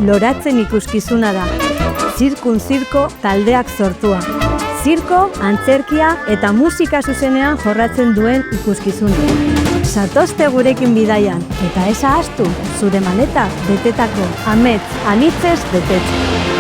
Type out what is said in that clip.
loratzen ikuskizuna da. Zirkun Zirko taldeak sortua. Zirko, antzerkia eta musika zuzenean jorratzen duen ikuskizuna. Zatozte gurekin bidaian, eta ez ahaztu, zure maleta betetako amets anitzez betetzen.